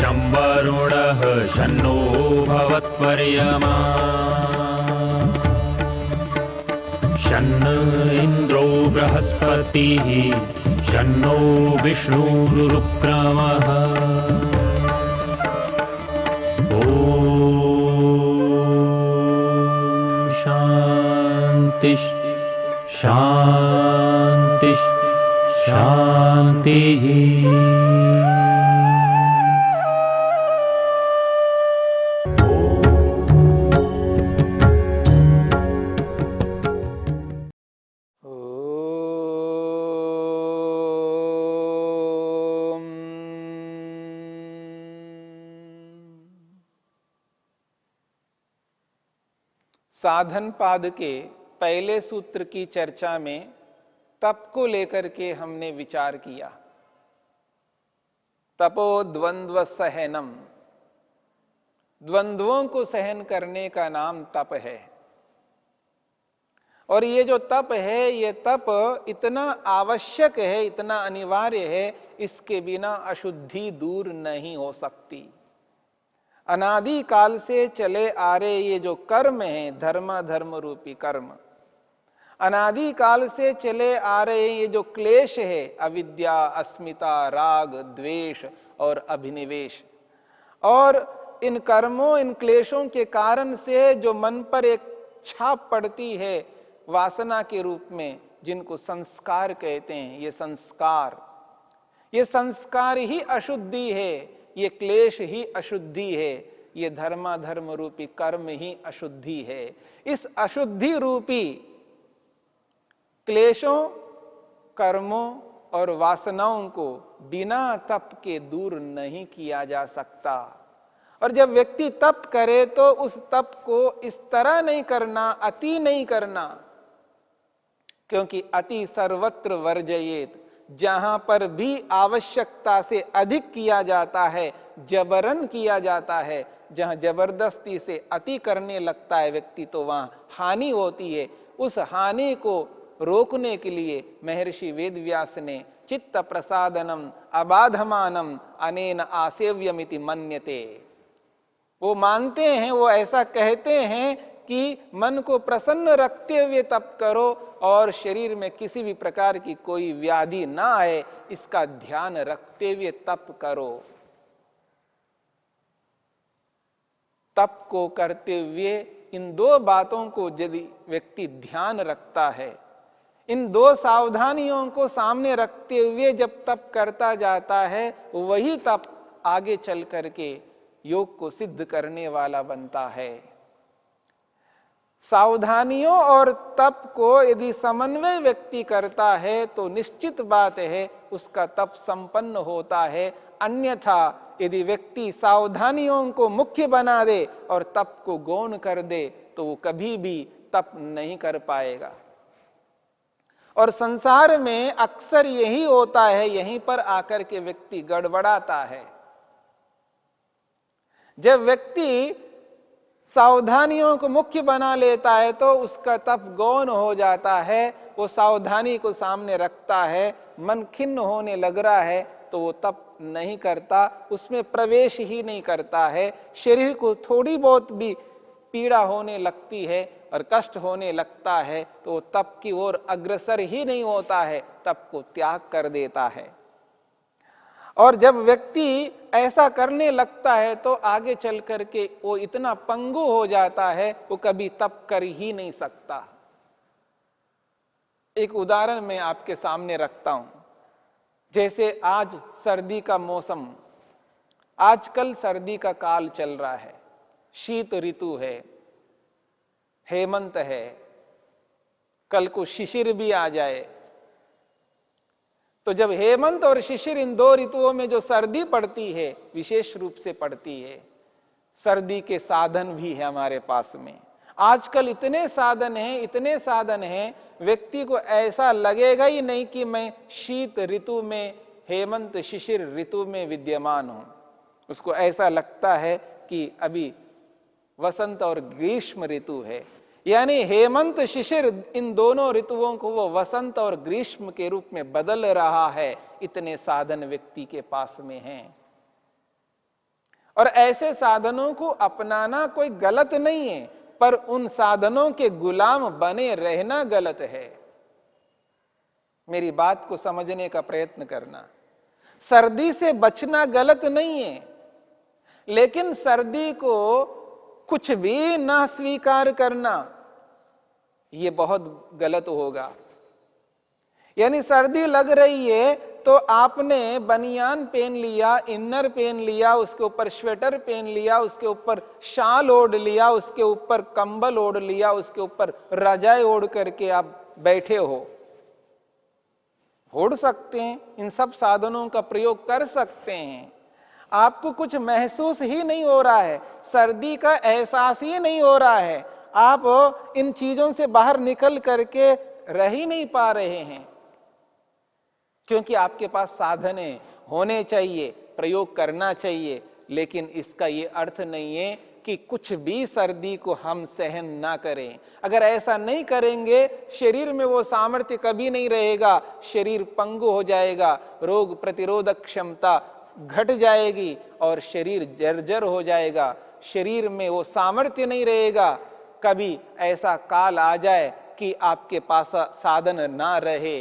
शं वरुणः शन्नो भवत्वर्यमा शन्न इन्द्रो बृहस्पतिः शन्नो विष्णुरुक्रमः ॐ शान्ति शान्ति शान्तिः। साधन पाद के पहले सूत्र की चर्चा में तप को लेकर के हमने विचार किया। तपो द्वंद्व सहनम, द्वंद्वों को सहन करने का नाम तप है। और ये जो तप है, ये तप इतना आवश्यक है, इतना अनिवार्य है, इसके बिना अशुद्धि दूर नहीं हो सकती। अनादि काल से चले आ रहे ये जो कर्म है, धर्म रूपी कर्म, अनादि काल से चले आ रहे ये जो क्लेश है, अविद्या, अस्मिता, राग, द्वेष और अभिनिवेश, और इन कर्मों, इन क्लेशों के कारण से जो मन पर एक छाप पड़ती है वासना के रूप में, जिनको संस्कार कहते हैं, ये संस्कार ही अशुद्धि है, ये क्लेश ही अशुद्धि है, ये धर्म रूपी कर्म ही अशुद्धि है। इस अशुद्धि रूपी क्लेशों, कर्मों और वासनाओं को बिना तप के दूर नहीं किया जा सकता। और जब व्यक्ति तप करे तो उस तप को इस तरह नहीं करना, अति नहीं करना, क्योंकि अति सर्वत्र वर्जयेत। जहां पर भी आवश्यकता से अधिक किया जाता है, जबरन किया जाता है, जहां जबरदस्ती से अति करने लगता है व्यक्ति, तो वहां हानि होती है। उस हानि को रोकने के लिए महर्षि वेदव्यास ने चित्त प्रसादनम अबाधमानम अनेन आसेव्यमिति मन्यते, वो मानते हैं, वो ऐसा कहते हैं कि मन को प्रसन्न रखते हुए तप करो और शरीर में किसी भी प्रकार की कोई व्याधि ना आए, इसका ध्यान रखते हुए तप करो। तप को करते हुए इन दो बातों को यदि व्यक्ति ध्यान रखता है, इन दो सावधानियों को सामने रखते हुए जब तप करता जाता है, वही तप आगे चल करके योग को सिद्ध करने वाला बनता है। सावधानियों और तप को यदि समन्वय व्यक्ति करता है तो निश्चित बात है उसका तप संपन्न होता है। अन्यथा यदि व्यक्ति सावधानियों को मुख्य बना दे और तप को गौण कर दे तो वो कभी भी तप नहीं कर पाएगा। और संसार में अक्सर यही होता है, यहीं पर आकर के व्यक्ति गड़बड़ाता है। जब व्यक्ति सावधानियों को मुख्य बना लेता है तो उसका तप गौण हो जाता है। वो सावधानी को सामने रखता है, मन खिन्न होने लग रहा है तो वो तप नहीं करता, उसमें प्रवेश ही नहीं करता है। शरीर को थोड़ी बहुत भी पीड़ा होने लगती है और कष्ट होने लगता है तो वो तप की ओर अग्रसर ही नहीं होता है, तप को त्याग कर देता है। और जब व्यक्ति ऐसा करने लगता है तो आगे चल करके वो इतना पंगु हो जाता है, वो कभी तप कर ही नहीं सकता। एक उदाहरण मैं आपके सामने रखता हूं। जैसे आज सर्दी का मौसम, आजकल सर्दी का काल चल रहा है, शीत ऋतु है, हेमंत है, कल को शिशिर भी आ जाए। तो जब हेमंत और शिशिर, इन दो ऋतुओं में जो सर्दी पड़ती है, विशेष रूप से पड़ती है, सर्दी के साधन भी है हमारे पास में। आजकल इतने साधन हैं, व्यक्ति को ऐसा लगेगा ही नहीं कि मैं शीत ऋतु में, हेमंत शिशिर ऋतु में विद्यमान हूं। उसको ऐसा लगता है कि अभी वसंत और ग्रीष्म ऋतु है। यानी हेमंत शिशिर, इन दोनों ऋतुओं को वो वसंत और ग्रीष्म के रूप में बदल रहा है। इतने साधन व्यक्ति के पास में हैं। और ऐसे साधनों को अपनाना कोई गलत नहीं है, पर उन साधनों के गुलाम बने रहना गलत है। मेरी बात को समझने का प्रयत्न करना। सर्दी से बचना गलत नहीं है, लेकिन सर्दी को कुछ भी ना स्वीकार करना यह बहुत गलत होगा। यानी सर्दी लग रही है तो आपने बनियान पहन लिया, इनर पहन लिया, उसके ऊपर स्वेटर पहन लिया, उसके ऊपर शाल ओढ़ लिया, उसके ऊपर कंबल ओढ़ लिया, उसके ऊपर रजाई ओढ़ करके आप बैठे हो। ओढ़ सकते हैं, इन सब साधनों का प्रयोग कर सकते हैं। आपको कुछ महसूस ही नहीं हो रहा है, सर्दी का एहसास ही नहीं हो रहा है, आप इन चीजों से बाहर निकल करके रह ही नहीं पा रहे हैं, क्योंकि आपके पास साधन होने चाहिए, प्रयोग करना चाहिए। लेकिन इसका यह अर्थ नहीं है कि कुछ भी सर्दी को हम सहन ना करें। अगर ऐसा नहीं करेंगे, शरीर में वो सामर्थ्य कभी नहीं रहेगा, शरीर पंगु हो जाएगा, रोग प्रतिरोधक क्षमता घट जाएगी और शरीर जर्जर हो जाएगा, शरीर में वो सामर्थ्य नहीं रहेगा। कभी ऐसा काल आ जाए कि आपके पास साधन ना रहे,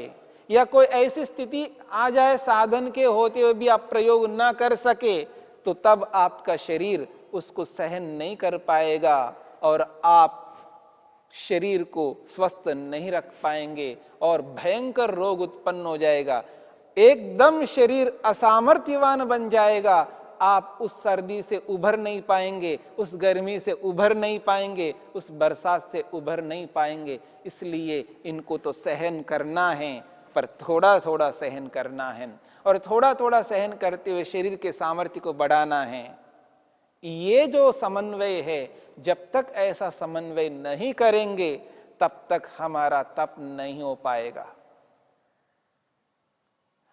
या कोई ऐसी स्थिति आ जाए साधन के होते हुए भी आप प्रयोग ना कर सके, तो तब आपका शरीर उसको सहन नहीं कर पाएगा और आप शरीर को स्वस्थ नहीं रख पाएंगे और भयंकर रोग उत्पन्न हो जाएगा। एकदम शरीर असामर्थ्यवान बन जाएगा। आप उस सर्दी से उभर नहीं पाएंगे, उस गर्मी से उभर नहीं पाएंगे, उस बरसात से उभर नहीं पाएंगे। इसलिए इनको तो सहन करना है, पर थोड़ा थोड़ा सहन करना है, और थोड़ा थोड़ा सहन करते हुए शरीर के सामर्थ्य को बढ़ाना है। ये जो समन्वय है, जब तक ऐसा समन्वय नहीं करेंगे तब तक हमारा तप नहीं हो पाएगा।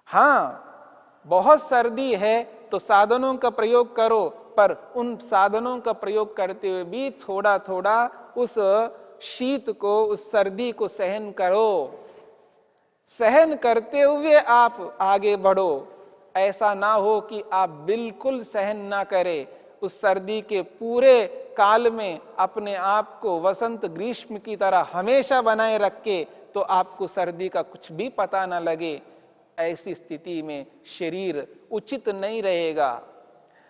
हां, बहुत सर्दी है तो साधनों का प्रयोग करो, पर उन साधनों का प्रयोग करते हुए भी थोड़ा थोड़ा उस शीत को, उस सर्दी को सहन करो। सहन करते हुए आप आगे बढ़ो। ऐसा ना हो कि आप बिल्कुल सहन ना करें, उस सर्दी के पूरे काल में अपने आप को वसंत ग्रीष्म की तरह हमेशा बनाए रखे तो आपको सर्दी का कुछ भी पता ना लगे। ऐसी स्थिति में शरीर उचित नहीं रहेगा।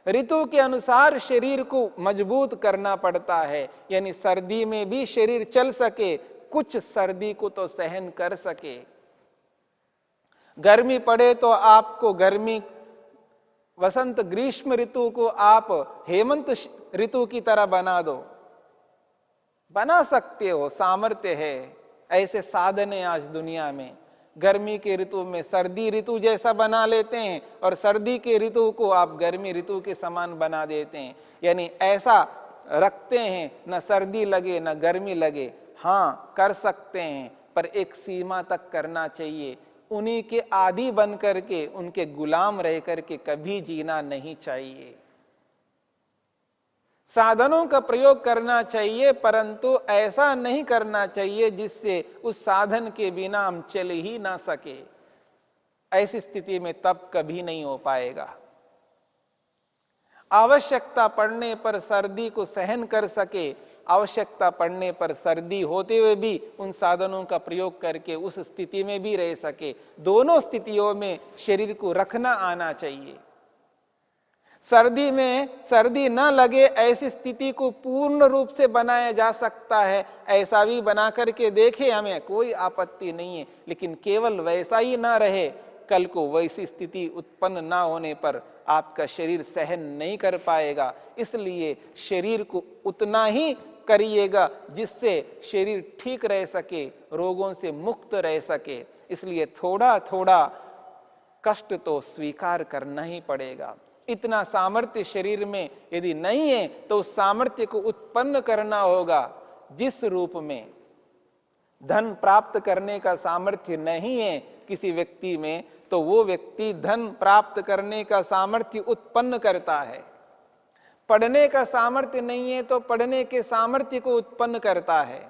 ऋतु के अनुसार शरीर को मजबूत करना पड़ता है, यानी सर्दी में भी शरीर चल सके, कुछ सर्दी को तो सहन कर सके। गर्मी पड़े तो आपको गर्मी, वसंत ग्रीष्म ऋतु को आप हेमंत ऋतु की तरह बना दो, बना सकते हो, सामर्थ्य है। ऐसे साधन है आज दुनिया में। गर्मी के ऋतु में सर्दी ऋतु जैसा बना लेते हैं और सर्दी के ऋतु को आप गर्मी ऋतु के समान बना देते हैं। यानी ऐसा रखते हैं, न सर्दी लगे न गर्मी लगे। हां, कर सकते हैं, पर एक सीमा तक करना चाहिए। उन्हीं के आदी बन करके, उनके गुलाम रह करके कभी जीना नहीं चाहिए। साधनों का प्रयोग करना चाहिए, परंतु ऐसा नहीं करना चाहिए जिससे उस साधन के बिना हम चल ही ना सके। ऐसी स्थिति में तप कभी नहीं हो पाएगा। आवश्यकता पड़ने पर सर्दी को सहन कर सके, आवश्यकता पड़ने पर सर्दी होते हुए भी उन साधनों का प्रयोग करके उस स्थिति में भी रह सके। दोनों स्थितियों में शरीर को रखना आना चाहिए। सर्दी में सर्दी न लगे ऐसी स्थिति को पूर्ण रूप से बनाया जा सकता है। ऐसा भी बना करके देखे, हमें कोई आपत्ति नहीं है, लेकिन केवल वैसा ही ना रहे। कल को वैसी स्थिति उत्पन्न ना होने पर आपका शरीर सहन नहीं कर पाएगा। इसलिए शरीर को उतना ही करिएगा जिससे शरीर ठीक रह सके, रोगों से मुक्त रह सके। इसलिए थोड़ा थोड़ा कष्ट तो स्वीकार करना ही पड़ेगा। इतना सामर्थ्य शरीर में यदि नहीं है तो उस सामर्थ्य को उत्पन्न करना होगा। जिस रूप में धन प्राप्त करने का सामर्थ्य नहीं है किसी व्यक्ति में, तो वो व्यक्ति धन प्राप्त करने का सामर्थ्य उत्पन्न करता है। पढ़ने का सामर्थ्य नहीं है तो पढ़ने के सामर्थ्य को उत्पन्न करता है।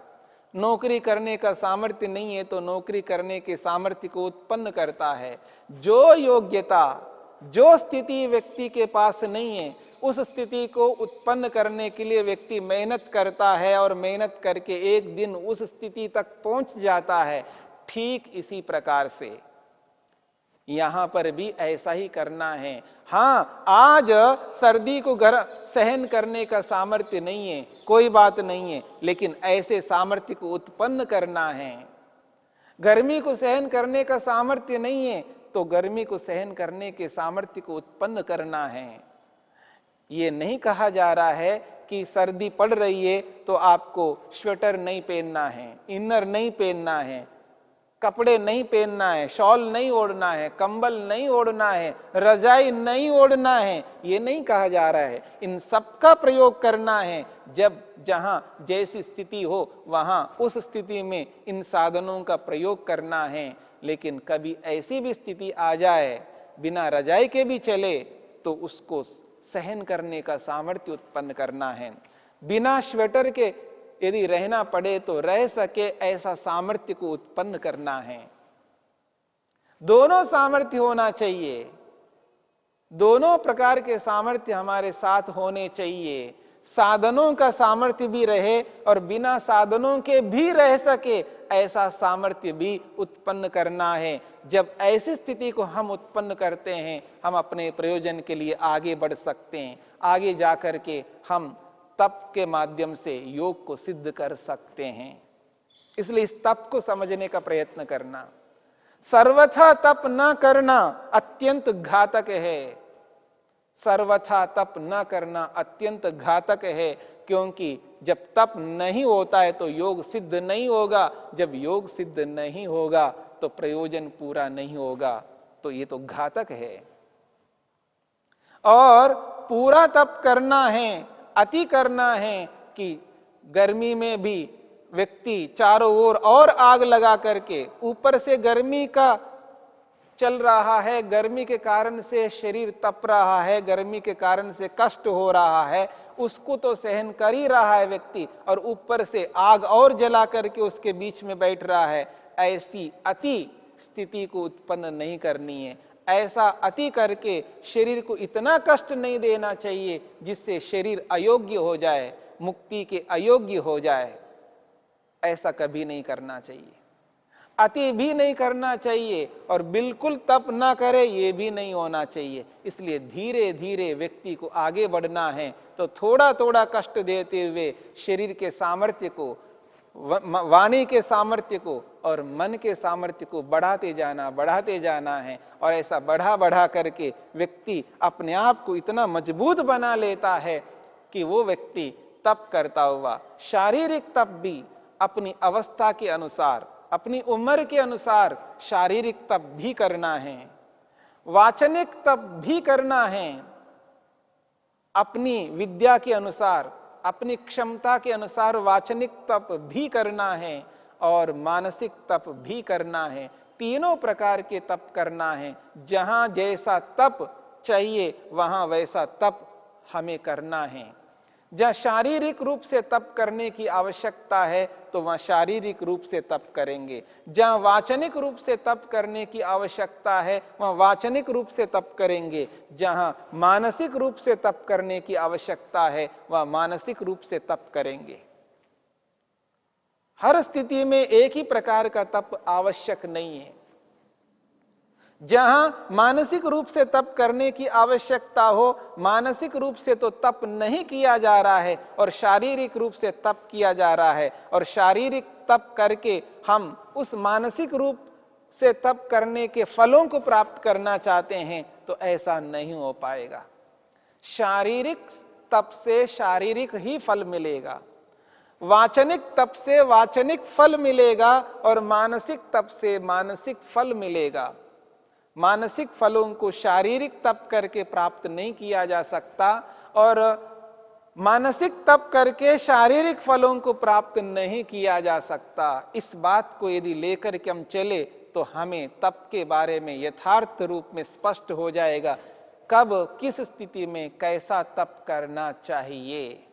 नौकरी करने का सामर्थ्य नहीं है तो नौकरी करने के सामर्थ्य को उत्पन्न करता है। जो योग्यता, जो स्थिति व्यक्ति के पास नहीं है, उस स्थिति को उत्पन्न करने के लिए व्यक्ति मेहनत करता है और मेहनत करके एक दिन उस स्थिति तक पहुंच जाता है, ठीक इसी प्रकार से यहां पर भी ऐसा ही करना है। हां, आज सर्दी को सहन करने का सामर्थ्य नहीं है, कोई बात नहीं है, लेकिन ऐसे सामर्थ्य को उत्पन्न करना है। गर्मी को सहन करने का सामर्थ्य नहीं है, तो गर्मी को सहन करने के सामर्थ्य को उत्पन्न करना है। यह नहीं कहा जा रहा है कि सर्दी पड़ रही है तो आपको स्वेटर नहीं पहनना है, इनर नहीं पहनना है, कपड़े नहीं पहनना है, शॉल नहीं ओढ़ना है, कंबल नहीं ओढ़ना है, रजाई नहीं ओढ़ना है, ये नहीं कहा जा रहा है। इन सब का प्रयोग करना है। जब जहां जैसी स्थिति हो वहां उस स्थिति में इन साधनों का प्रयोग करना है। लेकिन कभी ऐसी भी स्थिति आ जाए बिना रजाई के भी चले तो उसको सहन करने का सामर्थ्य उत्पन्न करना है। बिना स्वेटर के यदि रहना पड़े तो रह सके ऐसा सामर्थ्य को उत्पन्न करना है। दोनों सामर्थ्य होना चाहिए, दोनों प्रकार के सामर्थ्य हमारे साथ होने चाहिए। साधनों का सामर्थ्य भी रहे और बिना साधनों के भी रह सके ऐसा सामर्थ्य भी उत्पन्न करना है। जब ऐसी स्थिति को हम उत्पन्न करते हैं, हम अपने प्रयोजन के लिए आगे बढ़ सकते हैं। आगे जाकर के हम तप के माध्यम से योग को सिद्ध कर सकते हैं। इसलिए इस तप को समझने का प्रयत्न करना। सर्वथा तप न करना अत्यंत घातक है। सर्वथा तप न करना अत्यंत घातक है, क्योंकि जब तप नहीं होता है तो योग सिद्ध नहीं होगा। जब योग सिद्ध नहीं होगा तो प्रयोजन पूरा नहीं होगा। तो ये तो घातक है। और पूरा तप करना है, अति करना है कि गर्मी में भी व्यक्ति चारों ओर और आग लगा करके, ऊपर से गर्मी का चल रहा है, गर्मी के कारण से शरीर तप रहा है, गर्मी के कारण से कष्ट हो रहा है, उसको तो सहन कर ही रहा है व्यक्ति, और ऊपर से आग और जला करके उसके बीच में बैठ रहा है। ऐसी अति स्थिति को उत्पन्न नहीं करनी है। ऐसा अति करके शरीर को इतना कष्ट नहीं देना चाहिए जिससे शरीर अयोग्य हो जाए, मुक्ति के अयोग्य हो जाए। ऐसा कभी नहीं करना चाहिए। अति भी नहीं करना चाहिए और बिल्कुल तप ना करे, ये भी नहीं होना चाहिए। इसलिए धीरे धीरे व्यक्ति को आगे बढ़ना है। तो थोड़ा थोड़ा कष्ट देते हुए शरीर के सामर्थ्य को, वाणी के सामर्थ्य को और मन के सामर्थ्य को बढ़ाते जाना है। और ऐसा बढ़ा करके व्यक्ति अपने आप को इतना मजबूत बना लेता है कि वो व्यक्ति तप करता हुआ, शारीरिक तप भी अपनी अवस्था के अनुसार, अपनी उम्र के अनुसार शारीरिक तप भी करना है, वाचनिक तप भी करना है, अपनी विद्या के अनुसार, अपनी क्षमता के अनुसार वाचनिक तप भी करना है और मानसिक तप भी करना है। तीनों प्रकार के तप करना है। जहां जैसा तप चाहिए वहां वैसा तप हमें करना है। जहां शारीरिक रूप से तप करने की आवश्यकता है तो वहां शारीरिक रूप से तप करेंगे। जहां वाचनिक रूप से तप करने की आवश्यकता है वहां वाचनिक रूप से तप करेंगे। जहां मानसिक रूप से तप करने की आवश्यकता है वहां मानसिक रूप से तप करेंगे। हर स्थिति में एक ही प्रकार का तप आवश्यक नहीं है। जहां मानसिक रूप से तप करने की आवश्यकता हो, मानसिक रूप से तो तप नहीं किया जा रहा है और शारीरिक रूप से तप किया जा रहा है, और शारीरिक तप करके हम उस मानसिक रूप से तप करने के फलों को प्राप्त करना चाहते हैं तो ऐसा नहीं हो पाएगा। शारीरिक तप से शारीरिक ही फल मिलेगा, वाचनिक तप से वाचनिक फल मिलेगा और मानसिक तप से मानसिक फल मिलेगा। मानसिक फलों को शारीरिक तप करके प्राप्त नहीं किया जा सकता और मानसिक तप करके शारीरिक फलों को प्राप्त नहीं किया जा सकता। इस बात को यदि लेकर के हम चले तो हमें तप के बारे में यथार्थ रूप में स्पष्ट हो जाएगा कब किस स्थिति में कैसा तप करना चाहिए।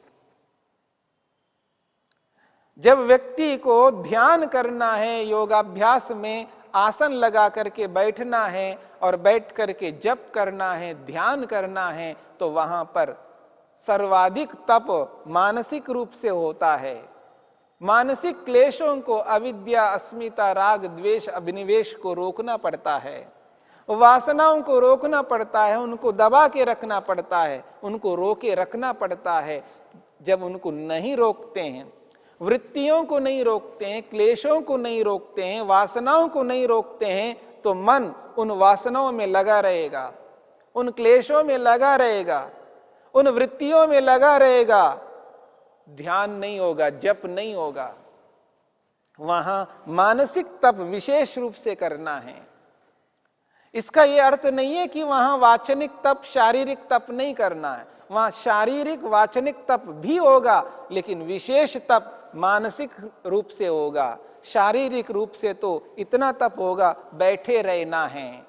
जब व्यक्ति को ध्यान करना है, योगाभ्यास में आसन लगा करके बैठना है और बैठ करके जप करना है, ध्यान करना है, तो वहां पर सर्वाधिक तप मानसिक रूप से होता है। मानसिक क्लेशों को, अविद्या, अस्मिता, राग, द्वेष, अभिनिवेश को रोकना पड़ता है, वासनाओं को रोकना पड़ता है, उनको दबा के रखना पड़ता है, उनको रोके रखना पड़ता है। जब उनको नहीं रोकते हैं, वृत्तियों को नहीं रोकते हैं, क्लेशों को नहीं रोकते हैं, वासनाओं को नहीं रोकते हैं, तो मन उन वासनाओं में लगा रहेगा, उन क्लेशों में लगा रहेगा, उन वृत्तियों में लगा रहेगा। ध्यान नहीं होगा, जप नहीं होगा। वहां मानसिक तप विशेष रूप से करना है। इसका यह अर्थ नहीं है कि वहां वाचनिक तप, शारीरिक तप नहीं करना है। वहां शारीरिक वाचनिक तप भी होगा, लेकिन विशेष तप मानसिक रूप से होगा। शारीरिक रूप से तो इतना तप होगा, बैठे रहना है,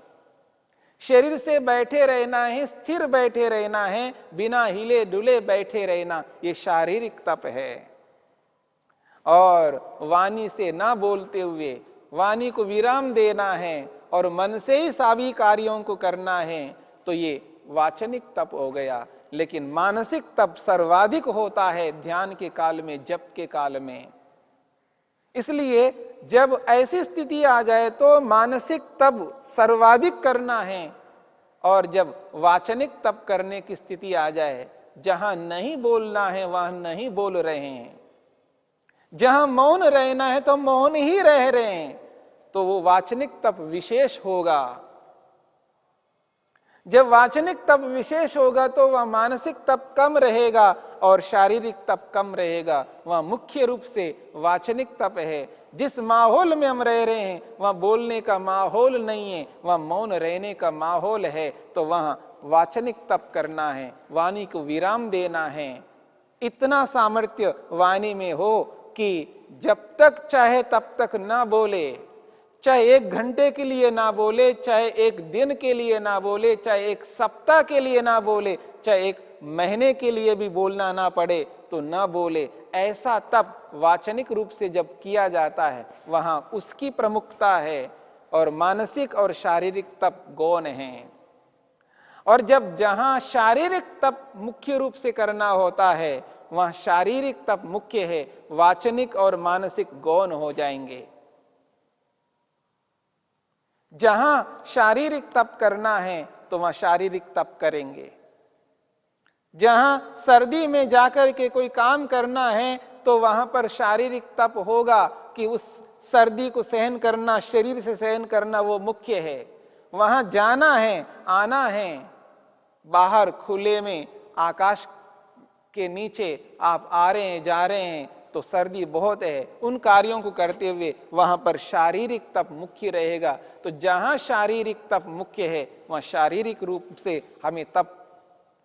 शरीर से बैठे रहना है, स्थिर बैठे रहना है, बिना हिले डुले बैठे रहना, ये शारीरिक तप है। और वाणी से ना बोलते हुए वाणी को विराम देना है और मन से ही सभी कार्यों को करना है, तो ये वाचनिक तप हो गया। लेकिन मानसिक तप सर्वाधिक होता है ध्यान के काल में, जप के काल में। इसलिए जब ऐसी स्थिति आ जाए तो मानसिक तप सर्वाधिक करना है, और जब वाचनिक तप करने की स्थिति आ जाए, जहां नहीं बोलना है वहां नहीं बोल रहे हैं, जहां मौन रहना है तो मौन ही रह रहे हैं, तो वो वाचनिक तप विशेष होगा। जब वाचनिक तप विशेष होगा तो वह मानसिक तप कम रहेगा और शारीरिक तप कम रहेगा। वह मुख्य रूप से वाचनिक तप है। जिस माहौल में हम रह रहे हैं वह बोलने का माहौल नहीं है, वह मौन रहने का माहौल है, तो वहां वाचनिक तप करना है, वाणी को विराम देना है। इतना सामर्थ्य वाणी में हो कि जब तक चाहे तब तक ना बोले, चाहे 1 घंटे के लिए ना बोले, चाहे 1 दिन के लिए ना बोले, चाहे 1 सप्ताह के लिए ना बोले, चाहे 1 महीने के लिए भी बोलना ना पड़े तो ना बोले। ऐसा तप वाचनिक रूप से जब किया जाता है वहां उसकी प्रमुखता है, और मानसिक और शारीरिक तप गौण है। और जब जहां शारीरिक तप मुख्य रूप से करना होता है वहां शारीरिक तप मुख्य है, वाचनिक और मानसिक गौण हो जाएंगे। जहां शारीरिक तप करना है तो वहां शारीरिक तप करेंगे। जहां सर्दी में जाकर के कोई काम करना है तो वहां पर शारीरिक तप होगा कि उस सर्दी को सहन करना, शरीर से सहन करना वो मुख्य है। वहां जाना है, आना है, बाहर खुले में आकाश के नीचे आप आ रहे हैं, जा रहे हैं, तो सर्दी बहुत है, उन कार्यों को करते हुए वहां पर शारीरिक तप मुख्य रहेगा। तो जहां शारीरिक तप मुख्य है वहां शारीरिक रूप से हमें तप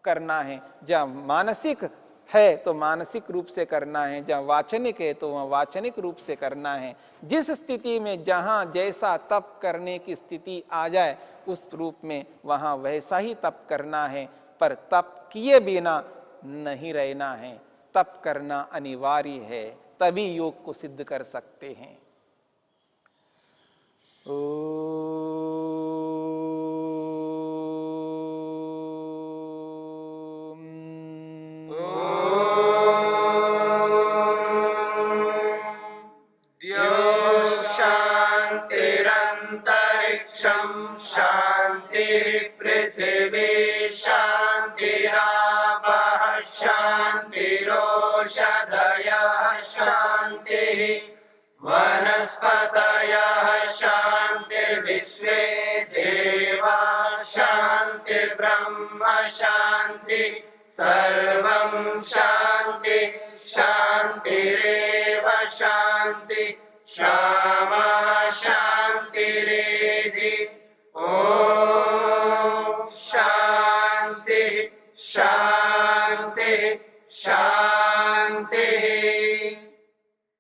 करना है। जहां मानसिक है तो मानसिक रूप से करना है, जहां वाचनिक है तो वहां वाचनिक रूप से करना है। जिस स्थिति में जहां जैसा तप करने की स्थिति आ जाए उस रूप में वहां वैसा ही तप करना है, पर तप किए बिना नहीं रहना है। तप करना अनिवार्य है, तभी योग को सिद्ध कर सकते हैं। शांतिरंतरिक्षं शांति पृथिवी